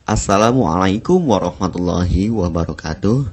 Assalamualaikum warahmatullahi wabarakatuh.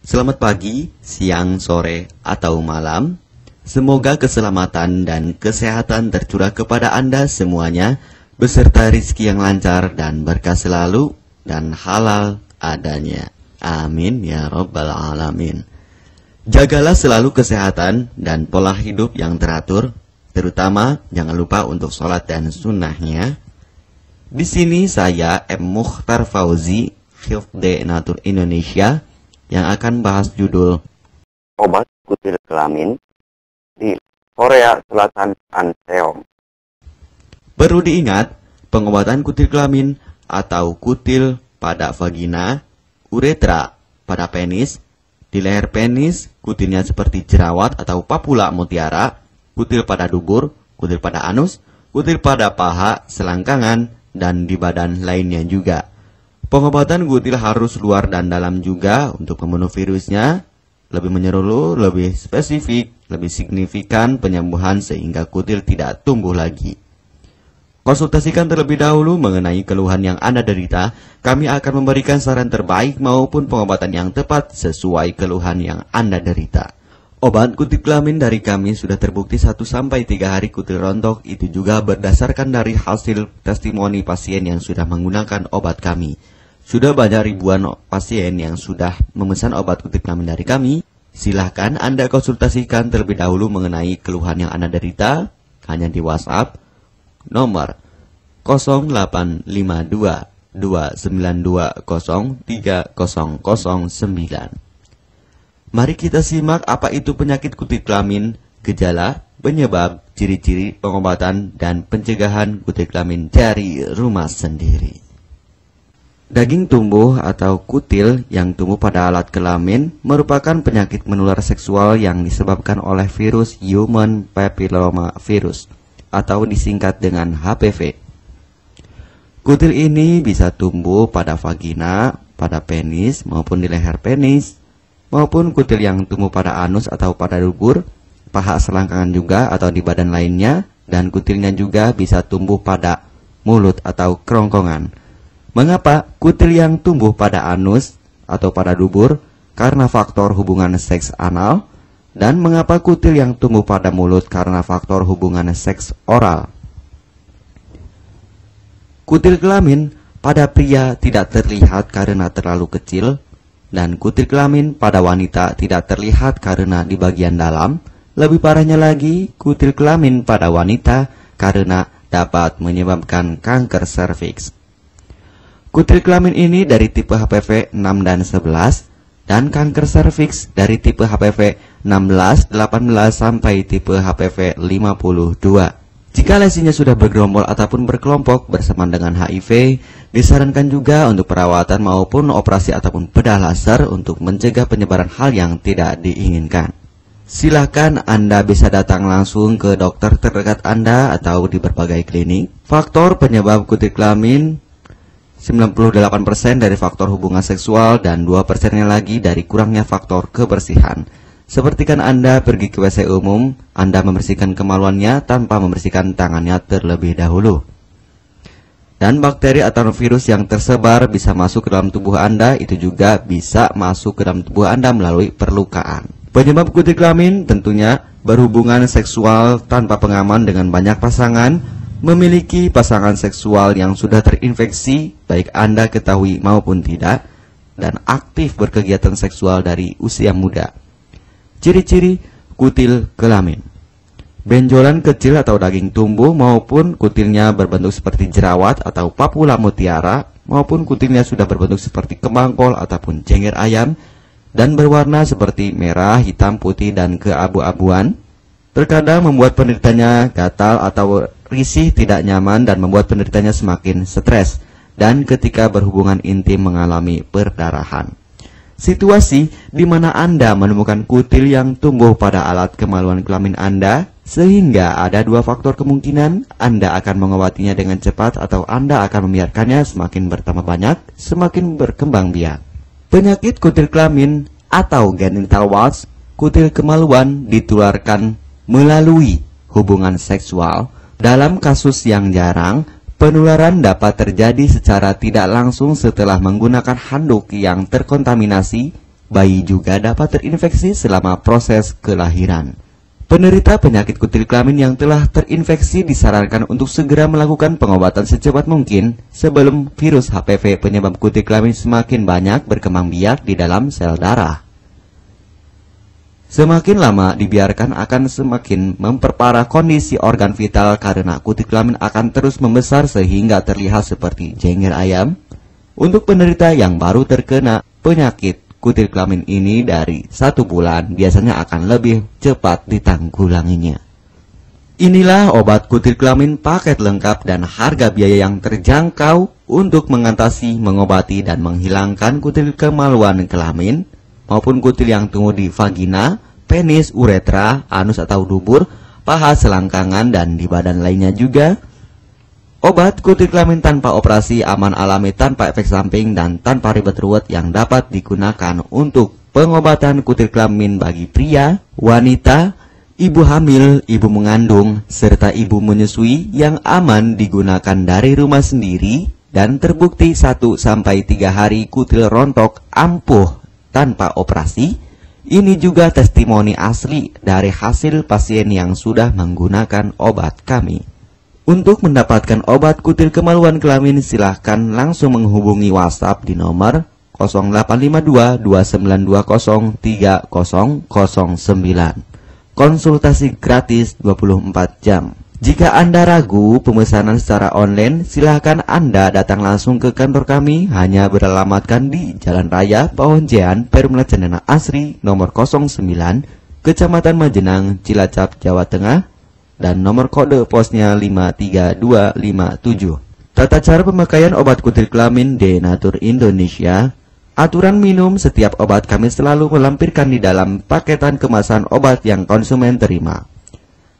Selamat pagi, siang, sore, atau malam. Semoga keselamatan dan kesehatan tercurah kepada Anda semuanya, beserta rizki yang lancar dan berkah selalu, dan halal adanya. Amin ya rabbal alamin. Jagalah selalu kesehatan dan pola hidup yang teratur, terutama jangan lupa untuk sholat dan sunnahnya. Di sini saya M. Mukhtar Fauzi, Hifdz Natur Indonesia, yang akan bahas judul Obat kutil kelamin di Korea Selatan Anseom. Perlu diingat, pengobatan kutil kelamin atau kutil pada vagina, uretra pada penis, di leher penis, kutilnya seperti jerawat atau papula mutiara, kutil pada dubur, kutil pada anus, kutil pada paha, selangkangan, dan di badan lainnya juga. Pengobatan kutil harus luar dan dalam juga untuk membunuh virusnya, lebih menyeluruh, lebih spesifik, lebih signifikan penyembuhan sehingga kutil tidak tumbuh lagi. Konsultasikan terlebih dahulu mengenai keluhan yang Anda derita, kami akan memberikan saran terbaik maupun pengobatan yang tepat sesuai keluhan yang Anda derita. Obat kutil kelamin dari kami sudah terbukti 1-3 hari kutil rontok, itu juga berdasarkan dari hasil testimoni pasien yang sudah menggunakan obat kami. Sudah banyak ribuan pasien yang sudah memesan obat kutil kelamin dari kami. Silahkan Anda konsultasikan terlebih dahulu mengenai keluhan yang Anda derita hanya di WhatsApp nomor 0852 292 03009. Mari kita simak apa itu penyakit kutil kelamin, gejala, penyebab, ciri-ciri, pengobatan, dan pencegahan kutil kelamin dari rumah sendiri. Daging tumbuh atau kutil yang tumbuh pada alat kelamin merupakan penyakit menular seksual yang disebabkan oleh virus Human Papilloma Virus atau disingkat dengan HPV. Kutil ini bisa tumbuh pada vagina, pada penis maupun di leher penis, maupun kutil yang tumbuh pada anus atau pada dubur, paha selangkangan juga atau di badan lainnya, dan kutilnya juga bisa tumbuh pada mulut atau kerongkongan. Mengapa kutil yang tumbuh pada anus atau pada dubur? Karena faktor hubungan seks anal. Dan mengapa kutil yang tumbuh pada mulut? Karena faktor hubungan seks oral. Kutil kelamin pada pria tidak terlihat karena terlalu kecil, dan kutil kelamin pada wanita tidak terlihat karena di bagian dalam. Lebih parahnya lagi, kutil kelamin pada wanita karena dapat menyebabkan kanker serviks. Kutil kelamin ini dari tipe HPV 6 dan 11, dan kanker serviks dari tipe HPV 16, 18, sampai tipe HPV 52. Jika lesinya sudah bergerombol ataupun berkelompok bersama dengan HIV, disarankan juga untuk perawatan maupun operasi ataupun bedah laser untuk mencegah penyebaran hal yang tidak diinginkan. Silakan Anda bisa datang langsung ke dokter terdekat Anda atau di berbagai klinik. Faktor penyebab kutil kelamin 98% dari faktor hubungan seksual dan 2%-nya lagi dari kurangnya faktor kebersihan. Sepertikan Anda pergi ke WC umum, Anda membersihkan kemaluannya tanpa membersihkan tangannya terlebih dahulu. Dan bakteri atau virus yang tersebar bisa masuk ke dalam tubuh Anda, itu juga bisa masuk ke dalam tubuh Anda melalui perlukaan. Penyebab kutil kelamin tentunya berhubungan seksual tanpa pengaman dengan banyak pasangan, memiliki pasangan seksual yang sudah terinfeksi, baik Anda ketahui maupun tidak, dan aktif berkegiatan seksual dari usia muda. Ciri-ciri kutil kelamin: benjolan kecil atau daging tumbuh maupun kutilnya berbentuk seperti jerawat atau papula mutiara, maupun kutilnya sudah berbentuk seperti kemangkol ataupun cengir ayam, dan berwarna seperti merah, hitam, putih, dan keabu-abuan. Terkadang membuat penderitanya gatal atau risih, tidak nyaman, dan membuat penderitanya semakin stres, dan ketika berhubungan intim mengalami perdarahan. Situasi di mana Anda menemukan kutil yang tumbuh pada alat kemaluan kelamin Anda, sehingga ada 2 faktor kemungkinan: Anda akan mengobatinya dengan cepat atau Anda akan membiarkannya semakin bertambah banyak, semakin berkembang biak. Penyakit kutil kelamin atau genital warts, kutil kemaluan, ditularkan melalui hubungan seksual. Dalam kasus yang jarang, Penularan dapat terjadi secara tidak langsung setelah menggunakan handuk yang terkontaminasi. Bayi juga dapat terinfeksi selama proses kelahiran. Penderita penyakit kutil kelamin yang telah terinfeksi disarankan untuk segera melakukan pengobatan secepat mungkin sebelum virus HPV penyebab kutil kelamin semakin banyak berkembang biak di dalam sel darah. Semakin lama dibiarkan akan semakin memperparah kondisi organ vital karena kutil kelamin akan terus membesar sehingga terlihat seperti jengger ayam. Untuk penderita yang baru terkena penyakit kutil kelamin ini dari 1 bulan biasanya akan lebih cepat ditanggulanginya. Inilah obat kutil kelamin paket lengkap dan harga biaya yang terjangkau untuk mengatasi, mengobati, dan menghilangkan kutil kemaluan kelamin maupun kutil yang tumbuh di vagina, penis, uretra, anus atau dubur, paha, selangkangan, dan di badan lainnya juga. Obat kutil kelamin tanpa operasi, aman, alami, tanpa efek samping, dan tanpa ribet ruwet yang dapat digunakan untuk pengobatan kutil kelamin bagi pria, wanita, ibu hamil, ibu mengandung, serta ibu menyusui yang aman digunakan dari rumah sendiri dan terbukti 1-3 hari kutil rontok ampuh tanpa operasi. Ini juga testimoni asli dari hasil pasien yang sudah menggunakan obat kami. Untuk mendapatkan obat kutil kemaluan kelamin, silahkan langsung menghubungi WhatsApp di nomor 0852 2920 3009. Konsultasi gratis 24 jam. Jika Anda ragu pemesanan secara online, silahkan Anda datang langsung ke kantor kami, hanya beralamatkan di Jalan Raya Pahonjean, Perumna Cendana Asri, nomor 09, Kecamatan Majenang, Cilacap, Jawa Tengah, dan nomor kode posnya 53257. Tata cara pemakaian obat kutil kelamin Denatur Indonesia. Aturan minum setiap obat kami selalu melampirkan di dalam paketan kemasan obat yang konsumen terima.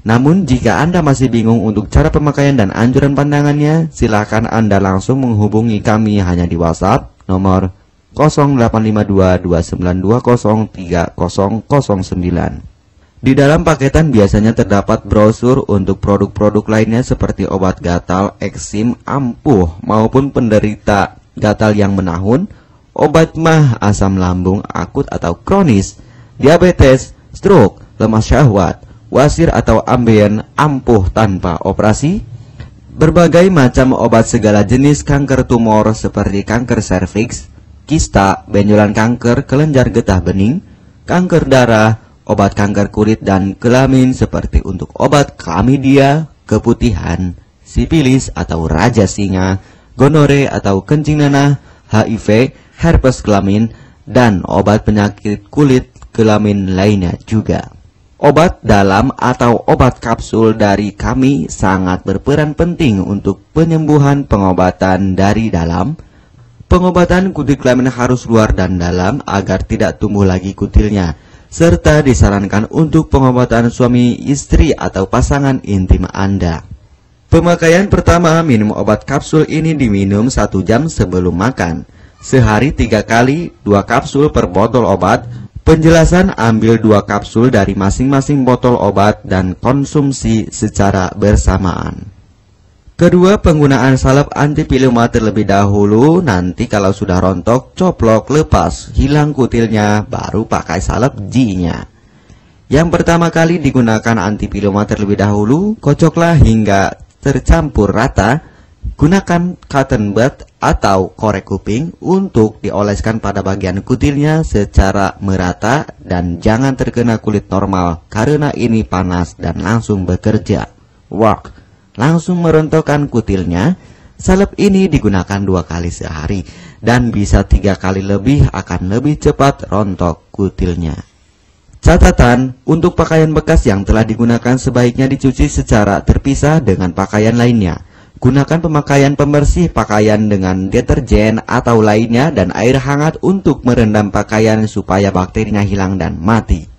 Namun jika Anda masih bingung untuk cara pemakaian dan anjuran pandangannya, silakan Anda langsung menghubungi kami hanya di WhatsApp nomor 0852 2920 3009. Di dalam paketan biasanya terdapat brosur untuk produk-produk lainnya seperti obat gatal, eksim, ampuh, maupun penderita gatal yang menahun, obat mah, asam lambung akut atau kronis, diabetes, stroke, lemah syahwat, wasir atau ambien, ampuh tanpa operasi, berbagai macam obat segala jenis kanker tumor seperti kanker serviks, kista, benjolan kanker, kelenjar getah bening, kanker darah, obat kanker kulit dan kelamin seperti untuk obat klamidia, keputihan, sipilis atau raja singa, gonore atau kencing nanah, HIV, herpes kelamin, dan obat penyakit kulit kelamin lainnya juga. Obat dalam atau obat kapsul dari kami sangat berperan penting untuk penyembuhan pengobatan dari dalam. Pengobatan kutil kelamin harus luar dan dalam agar tidak tumbuh lagi kutilnya, serta disarankan untuk pengobatan suami, istri, atau pasangan intim Anda. Pemakaian pertama, minum obat kapsul ini diminum 1 jam sebelum makan. Sehari 3 kali, 2 kapsul per botol obat. Penjelasan, ambil 2 kapsul dari masing-masing botol obat dan konsumsi secara bersamaan. Kedua, penggunaan salep antipiluma terlebih dahulu. Nanti kalau sudah rontok, coplok, lepas, hilang kutilnya, baru pakai salep G-nya. Yang pertama kali digunakan antipiluma terlebih dahulu, kocoklah hingga tercampur rata. Gunakan cotton bud atau korek kuping untuk dioleskan pada bagian kutilnya secara merata dan jangan terkena kulit normal karena ini panas dan langsung bekerja. Langsung merontokkan kutilnya. Salep ini digunakan 2 kali sehari dan bisa 3 kali lebih akan lebih cepat rontok kutilnya. Catatan, untuk pakaian bekas yang telah digunakan sebaiknya dicuci secara terpisah dengan pakaian lainnya. Gunakan pemakaian pembersih pakaian dengan deterjen atau lainnya dan air hangat untuk merendam pakaian supaya bakterinya hilang dan mati.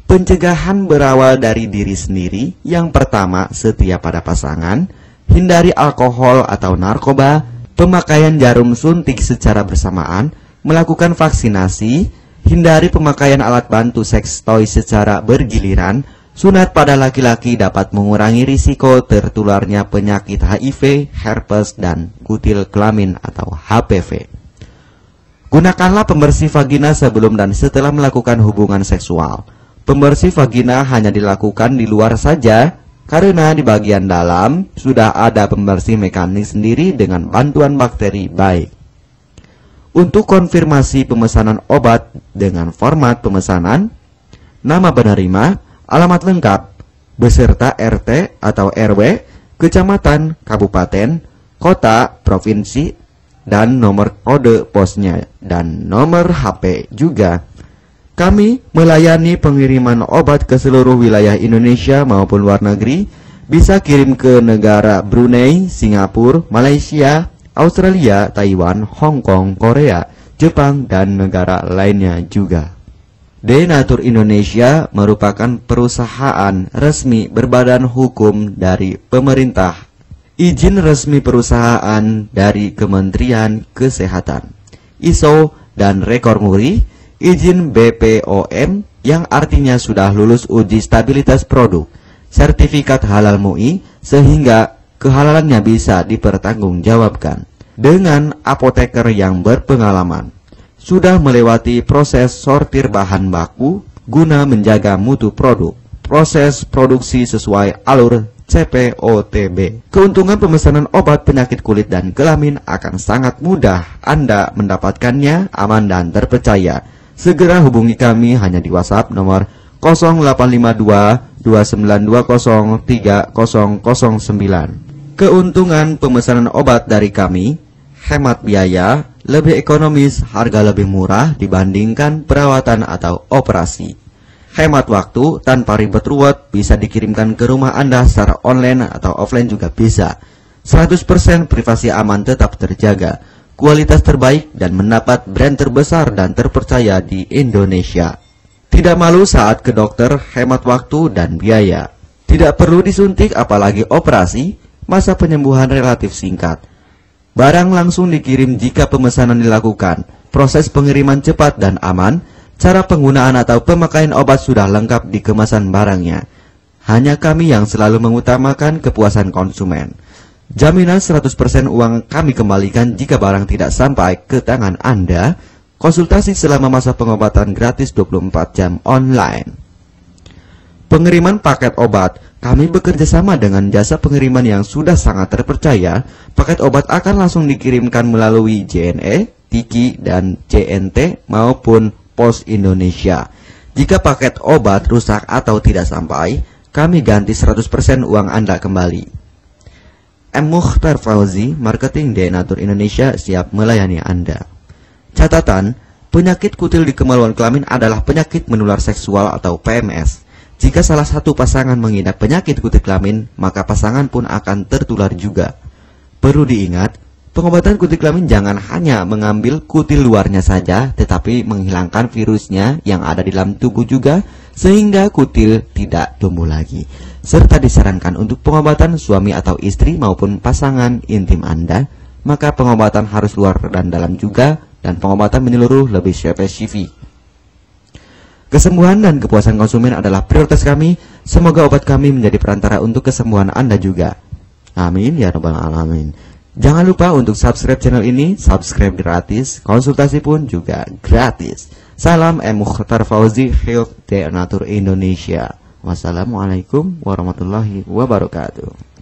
Pencegahan berawal dari diri sendiri. Yang pertama, setia pada pasangan, hindari alkohol atau narkoba, pemakaian jarum suntik secara bersamaan, melakukan vaksinasi, hindari pemakaian alat bantu seks toy secara bergiliran, Sunat pada laki-laki dapat mengurangi risiko tertularnya penyakit HIV, herpes, dan kutil kelamin atau HPV. Gunakanlah pembersih vagina sebelum dan setelah melakukan hubungan seksual. Pembersih vagina hanya dilakukan di luar saja, karena di bagian dalam sudah ada pembersih mekanik sendiri dengan bantuan bakteri baik. Untuk konfirmasi pemesanan obat dengan format pemesanan, nama penerima, alamat lengkap, beserta RT atau RW, kecamatan, kabupaten, kota, provinsi, dan nomor kode posnya, dan nomor HP juga. Kami melayani pengiriman obat ke seluruh wilayah Indonesia maupun luar negeri, bisa kirim ke negara Brunei, Singapura, Malaysia, Australia, Taiwan, Hong Kong, Korea, Jepang, dan negara lainnya juga. Denatur Indonesia merupakan perusahaan resmi berbadan hukum dari pemerintah. Izin resmi perusahaan dari Kementerian Kesehatan, ISO dan rekor muri, izin BPOM yang artinya sudah lulus uji stabilitas produk, sertifikat halal MUI sehingga kehalalannya bisa dipertanggungjawabkan. Dengan apoteker yang berpengalaman, sudah melewati proses sortir bahan baku guna menjaga mutu produk, proses produksi sesuai alur CPOTB. Keuntungan pemesanan obat penyakit kulit dan kelamin akan sangat mudah Anda mendapatkannya, aman dan terpercaya. Segera hubungi kami hanya di WhatsApp nomor 0852 2920 3009. Keuntungan pemesanan obat dari kami: hemat biaya, lebih ekonomis, harga lebih murah dibandingkan perawatan atau operasi. Hemat waktu tanpa ribet ruwet, bisa dikirimkan ke rumah Anda secara online atau offline juga bisa. 100% privasi aman tetap terjaga, kualitas terbaik dan mendapat brand terbesar dan terpercaya di Indonesia. Tidak malu saat ke dokter, hemat waktu dan biaya. Tidak perlu disuntik apalagi operasi, masa penyembuhan relatif singkat. Barang langsung dikirim jika pemesanan dilakukan, proses pengiriman cepat dan aman, cara penggunaan atau pemakaian obat sudah lengkap di kemasan barangnya. Hanya kami yang selalu mengutamakan kepuasan konsumen. Jaminan 100% uang kami kembalikan jika barang tidak sampai ke tangan Anda. Konsultasi selama masa pengobatan gratis 24 jam online. Pengiriman paket obat. Kami bekerja sama dengan jasa pengiriman yang sudah sangat terpercaya. Paket obat akan langsung dikirimkan melalui JNE, Tiki, dan JNT maupun Pos Indonesia. Jika paket obat rusak atau tidak sampai, kami ganti 100% uang Anda kembali. M. Mukhtar Fauzi, Marketing Denatur Indonesia, siap melayani Anda. Catatan, penyakit kutil di kemaluan kelamin adalah penyakit menular seksual atau PMS. Jika salah satu pasangan mengidap penyakit kutil kelamin, maka pasangan pun akan tertular juga. Perlu diingat, pengobatan kutil kelamin jangan hanya mengambil kutil luarnya saja, tetapi menghilangkan virusnya yang ada di dalam tubuh juga, sehingga kutil tidak tumbuh lagi. Serta disarankan untuk pengobatan suami atau istri maupun pasangan intim Anda, maka pengobatan harus luar dan dalam juga, dan pengobatan menyeluruh lebih spesifik. Kesembuhan dan kepuasan konsumen adalah prioritas kami. Semoga obat kami menjadi perantara untuk kesembuhan Anda juga. Amin ya rabbal alamin. Jangan lupa untuk subscribe channel ini, subscribe gratis, konsultasi pun juga gratis. Salam M. Mukhtar Fauzi, Health Denatur Indonesia. Wassalamualaikum warahmatullahi wabarakatuh.